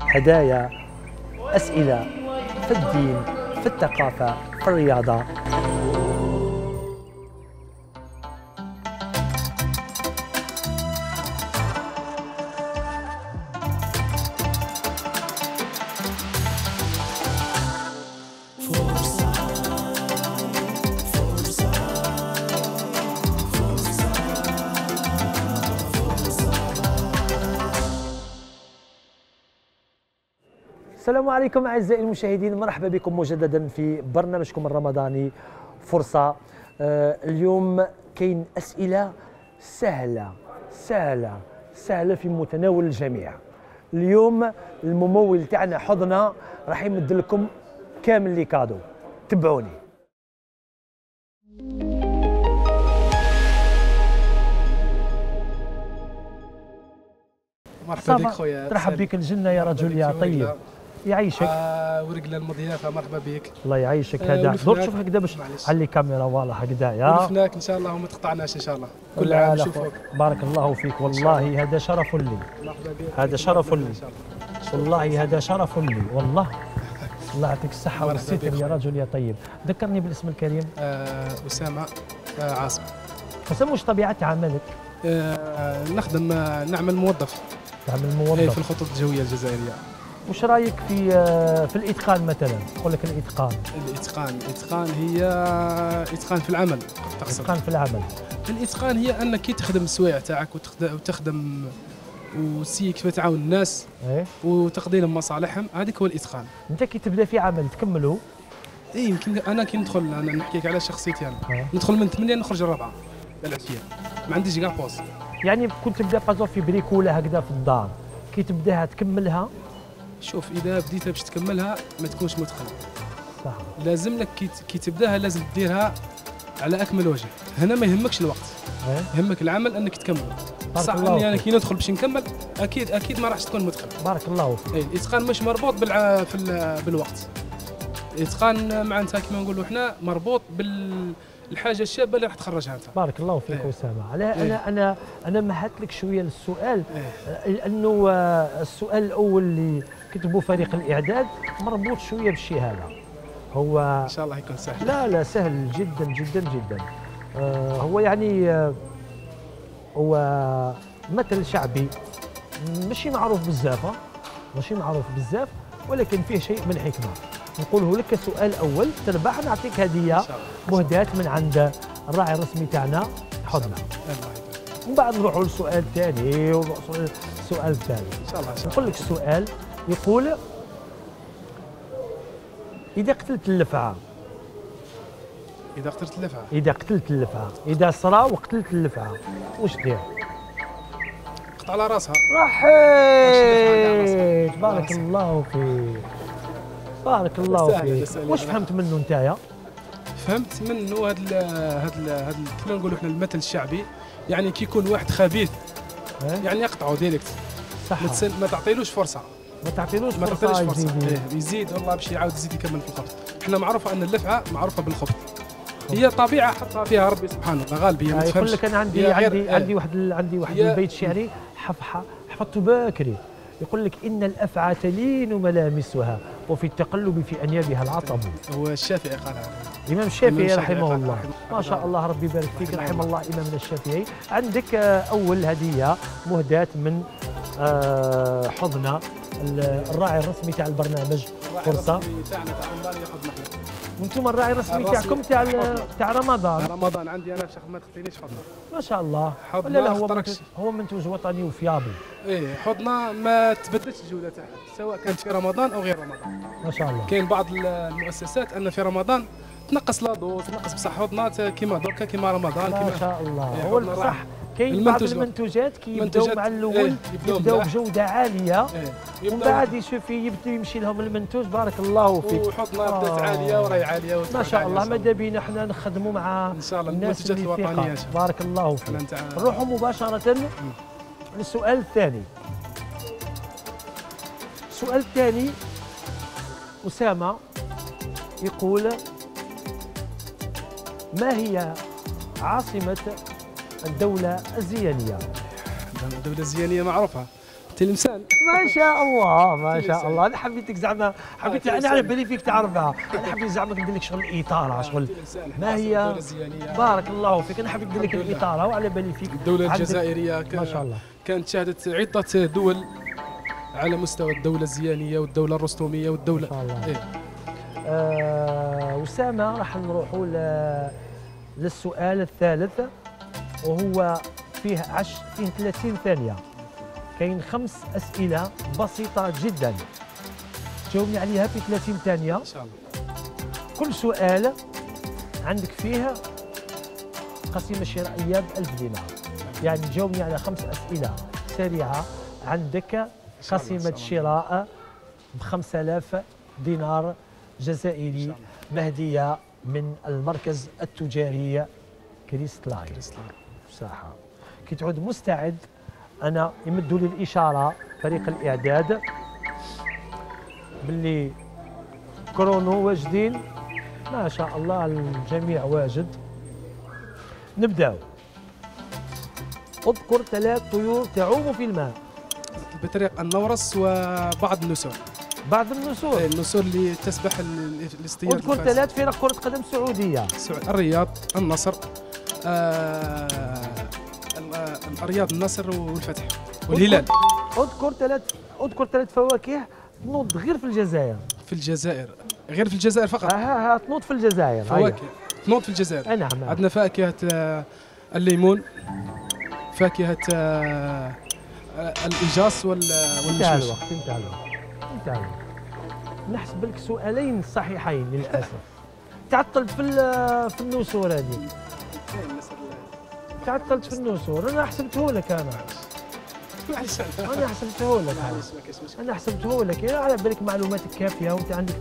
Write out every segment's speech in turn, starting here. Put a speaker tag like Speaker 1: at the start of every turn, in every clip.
Speaker 1: هدايا، أسئلة في الدين، في الثقافة، في الرياضة. السلام عليكم أعزائي المشاهدين، مرحبا بكم مجددا في برنامجكم الرمضاني فرصة. اليوم كاين أسئلة سهلة في متناول الجميع. اليوم الممول تاعنا حضنا راح يمد لكم كامل لي كادو. تبعوني.
Speaker 2: مرحبا بك خويا.
Speaker 1: ترحب بك الجنة يا رجل يا طيب. يعيشك.
Speaker 2: ورقله المضيافه، مرحبا بك.
Speaker 1: الله يعيشك. هذا دور شوف هكذا باش علي كاميرا واضح هكذا يا
Speaker 2: ولفناك ان شاء الله وما تقطعناش ان شاء الله. كل عام نشوفك.
Speaker 1: بارك الله فيك، والله هذا شرف لي.
Speaker 2: مرحبا بك.
Speaker 1: هذا شرف لي والله، هذا شرف لي والله. الله يعطيك الصحة والستر يا رجل يا طيب. ذكرني بالاسم الكريم.
Speaker 2: أسامة عاصم.
Speaker 1: أسامة، وش طبيعة عملك؟
Speaker 2: نخدم، نعمل موظف.
Speaker 1: تعمل موظف
Speaker 2: في الخطوط الجوية الجزائرية.
Speaker 1: وش رايك في الاتقان مثلا؟ نقول لك الاتقان
Speaker 2: هي اتقان في العمل. تقصد
Speaker 1: اتقان في العمل.
Speaker 2: الاتقان هي انك كي تخدم السوايع تاعك وتخدم وسي كيف تعاون الناس وتقضي لهم مصالحهم، هذيك هو الاتقان.
Speaker 1: انت كي تبدا في عمل تكمله؟
Speaker 2: يمكن انا كي ندخل، انا نحكي لك على شخصيتي انا. ندخل من 8 نخرج 4 العشيه، ما عنديش كاع بوز.
Speaker 1: يعني كنت تبدا بازور في بريكوله هكذا في الدار، كي تبداها تكملها؟
Speaker 2: شوف، اذا بديتها باش تكملها ما تكونش متقن.
Speaker 1: صح.
Speaker 2: لازم لك كي تبداها لازم ديرها على اكمل وجه. هنا ما يهمكش الوقت، يهمك العمل انك تكمل. صح اني انا كي ندخل باش نكمل اكيد ما راحش تكون متقن.
Speaker 1: بارك الله فيك.
Speaker 2: الاتقان مش مربوط بالوقت. الاتقان معناتها كما نقولوا احنا مربوط بالحاجه الشابه اللي راح تخرجها انت.
Speaker 1: بارك الله فيك اسامه. انا مهدت لك شويه للسؤال، لانه السؤال الاول اللي كتبوا فريق الاعداد مربوط شويه بالشيء هذا. هو
Speaker 2: ان شاء الله يكون سهل.
Speaker 1: لا سهل جدا جدا جدا. هو يعني هو مثل شعبي ماشي معروف بزاف، ولكن فيه شيء من الحكمه. نقوله لك كسؤال اول تربح، نعطيك هديه مهداة من عند الراعي الرسمي تاعنا حضنا. ومن بعد نروحوا للسؤال الثاني والسؤال الثالث
Speaker 2: ان شاء الله.
Speaker 1: نقول لك السؤال يقول: اذا قتلت اللفعه، اذا صرا وقتلت اللفعه واش دير؟
Speaker 2: قطع على راسها.
Speaker 1: رحيت. بارك الله فيك. واش فهمت منه نتايا؟
Speaker 2: فهمت منه هذا كما نقولوا احنا المثل الشعبي، يعني كي يكون واحد خبيث يعني يقطعوا ديريكت.
Speaker 1: صح.
Speaker 2: ما تعطيلوش فرصه. يزيد والله باش يعاود يزيد يكمل في الخبز. احنا معروفه ان اللفعه معروفه بالخبز، هي طبيعه حطها فيها ربي سبحانه وتعالى، غالبيه ما تفهمش.
Speaker 1: يقول لك انا عندي واحد البيت شعري حفظته بكري، يقول لك: إن الأفعى تلين ملامسها وفي التقلب في أنيابها العطب.
Speaker 2: هو الشافعي قالها،
Speaker 1: الإمام الشافعي رحمه الله. ما شاء الله، ربي يبارك فيك، رحم الله إمامنا الشافعي. عندك أول هدية مهداة من حضنا الراعي الرسمي تاع البرنامج فرصة. وانتم الراعي الرسمي تاعكم تاع رمضان.
Speaker 2: عندي انا شيخ، ما تخطينيش حضنا.
Speaker 1: ما شاء الله.
Speaker 2: لا
Speaker 1: هو منتوج وطني وفيابل.
Speaker 2: حضنا ما تبدلش الجوده تاعها سواء كانت في رمضان او غير رمضان.
Speaker 1: ما شاء الله.
Speaker 2: كاين بعض المؤسسات ان في رمضان تنقص لاضو، تنقص بصح حضنا كيما دركا كيما رمضان.
Speaker 1: ما شاء الله. هو بصح كاين بعض المنتوجات كي يبداو مع الاول يبداو بجوده عاليه، ومن بعد يبدا يمشي لهم المنتوج. بارك الله فيك.
Speaker 2: وحطنا بدات عاليه وراهي عاليه
Speaker 1: ما شاء الله. ماذا بينا احنا نخدموا مع
Speaker 2: ان شاء الله
Speaker 1: الناس
Speaker 2: المنتجات الوطنيه.
Speaker 1: بارك الله فيك. نروحوا مباشره للسؤال الثاني. السؤال الثاني أسامة يقول: ما هي عاصمة الدولة الزيانية؟
Speaker 2: الدولة الزيانية معروفة، تلمسان.
Speaker 1: ما شاء الله ما شاء الله. انا حبيتك زعما حبيت انا على بالي فيك تعرفها. انا حبيت زعما ندير لك شغل الاطاله شغل ما هي. بارك الله فيك. انا حبيت ندير لك الاطاله وعلى بالي فيك.
Speaker 2: الدوله الجزائريه
Speaker 1: ما شاء الله
Speaker 2: كانت شهدت عده دول على مستوى الدوله الزيانيه والدوله الرستوميه والدوله.
Speaker 1: ما شاء الله. أسامة راح نروحوا للسؤال الثالث، وهو فيه 30 ثانية. كاين 5 أسئلة بسيطة جدا تجاوبني عليها في 30 ثانية
Speaker 2: إن شاء الله.
Speaker 1: كل سؤال عندك فيه قسيمة شرائية ب1000 دينار. يعني تجاوبني على 5 أسئلة سريعة عندك قسيمة شراء ب5000 دينار جزائري مهدية من المركز التجاري كريستلاين. صح. كي تعود مستعد أنا يمدوا لي الإشارة فريق الإعداد باللي كرونو واجدين. ما شاء الله الجميع واجد. نبداو. اذكر 3 طيور تعوم في الماء.
Speaker 2: البطريق، النورس وبعض النسور.
Speaker 1: بعض النسور.
Speaker 2: النسور اللي تسبح الاصطياد.
Speaker 1: اذكر 3 فرق كرة قدم سعودية.
Speaker 2: الرياض، النصر، الرياض، النصر والفتح والهلال.
Speaker 1: اذكر 3 فواكه تنوض غير في الجزائر.
Speaker 2: في الجزائر غير في الجزائر فقط.
Speaker 1: تنوض في الجزائر.
Speaker 2: فواكه تنوض في الجزائر.
Speaker 1: نعم.
Speaker 2: عندنا فاكهة الليمون، فاكهة الإيجاص والمشمش.
Speaker 1: انتهى الوقت. نحسب لك سؤالين صحيحين للأسف. تعطلت في النسور هذه. تعطلت في النسور. أنا حسبته لك أنا حسبته لك على بالك معلوماتك كافية وأنت عندك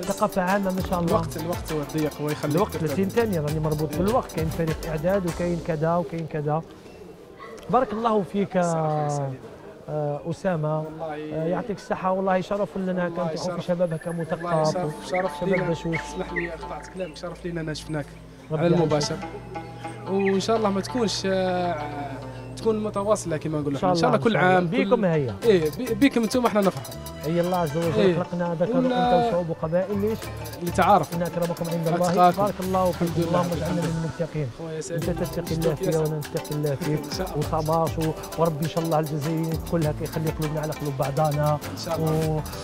Speaker 1: ثقافة عامة ما شاء الله.
Speaker 2: الوقت هو ضيق ويخليك.
Speaker 1: الوقت 30 ثانية راني مربوط بالوقت. كاين فريق إعداد وكاين كذا وكاين كذا. بارك الله فيك أسامة. يعطيك الصحة. والله شرف لنا كان تعود في شبابها كمثقف.
Speaker 2: شرف
Speaker 1: شباب
Speaker 2: لينا.
Speaker 1: بشوش.
Speaker 2: اسمح لي قطعت كلامك. شرف لينا أنا شفناك على المباشر، وإن شاء الله ما تكونش تكون متواصلة كما نقولوا. إن شاء الله كل عام
Speaker 1: بيكم هي.
Speaker 2: بيكم انتم احنا نفرحوا.
Speaker 1: اي الله عز وجل خلقنا ذكر وانثى وشعوب وقبائل ليش؟
Speaker 2: لتعارف.
Speaker 1: ان اكرمكم عند الله. بارك الله فيكم. اللهم اجعلنا من المتقين. انت تتقي الله فيا وانا نتقي الله فيك. وصباش وربي ان شاء الله الجزائريين كلها كيخلي قلوبنا على قلوب بعضنا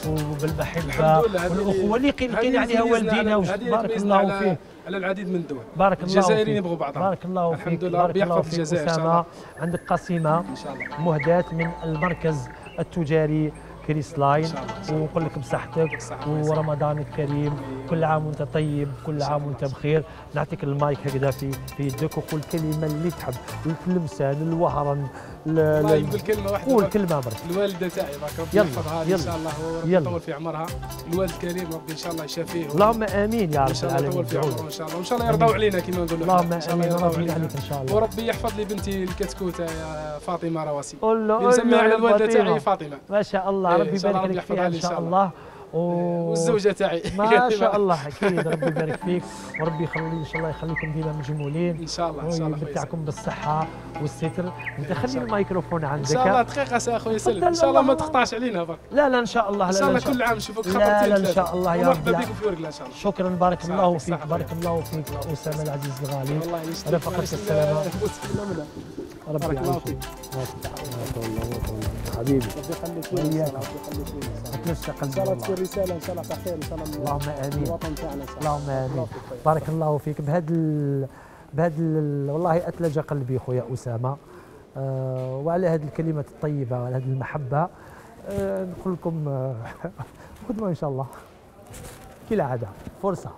Speaker 1: وبالمحبه والاخوه اللي كاين عليها والدينا. بارك الله فيك.
Speaker 2: على العديد من الدول.
Speaker 1: بارك الله
Speaker 2: الجزائريين يبغوا بعضهم.
Speaker 1: بارك الله فيك.
Speaker 2: الحمد لله. ربي يحفظ الجزائر.
Speaker 1: أسامة عندك قسيمة
Speaker 2: ان شاء الله
Speaker 1: مهداة من المركز التجاري كريستلاين. ونقول لك بصحتك ورمضان الكريم. كل عام وانت طيب. كل عام وانت بخير. نعطيك المايك هكذا في يدك وقول كلمة اللي تحب. التلمسان، الوهرن،
Speaker 2: بالكلمة واحدة.
Speaker 1: قول كلمة برك.
Speaker 2: الوالدة تاعي ربي يحفظها ان شاء الله وربي يطول في عمرها. الوالد الكريم ربي ان شاء الله يشافيه.
Speaker 1: اللهم امين يا رب
Speaker 2: العالمين. ان شاء الله يطول في عمره ان شاء الله. وان شاء الله يرضوا علينا كما نقولوا.
Speaker 1: اللهم امين. ربي عليك ان شاء الله.
Speaker 2: وربي يحفظ لي بنتي الكتكوتة يا فاطمة رواسي.
Speaker 1: قول له
Speaker 2: نسميها على الوالدة تاعي فاطمة.
Speaker 1: ما شاء الله. ربي يبارك لك فيها ان شاء الله.
Speaker 2: والزوجة تاعي
Speaker 1: ما شاء الله اكيد. ربي يبارك فيك وربي يخلي ان شاء الله يخليكم ديما مجمولين
Speaker 2: ان شاء الله. ان شاء الله
Speaker 1: ويمتعكم بالصحة والستر. انت خلي الميكروفون عندك.
Speaker 2: ان شاء الله. دقيقة اخويا سلم. ان شاء الله ما تقطعش علينا برك.
Speaker 1: لا ان شاء الله.
Speaker 2: ان شاء الله كل عام نشوفك خطرتين
Speaker 1: لا ان شاء الله يا رب.
Speaker 2: مرحبا بكم في ورقلة ان شاء الله.
Speaker 1: شكرا. بارك الله فيك. بارك الله فيك أسامة العزيز الغالي. رفقتك السلامة.
Speaker 2: بارك الله فيك.
Speaker 1: حبيبي
Speaker 2: ربي يخليك.
Speaker 1: ان
Speaker 2: شاء الله تكون رسالة ان شاء الله تاع خير ان شاء الله.
Speaker 1: اللهم امين.
Speaker 2: الوطن تاعنا ان شاء الله.
Speaker 1: اللهم امين. بارك الله فيك. والله أثلج قلبي خويا أسامة. وعلى هذه الكلمات الطيبة وعلى هذه المحبة نقول لكم خدمة إن شاء الله كالعادة فرصة.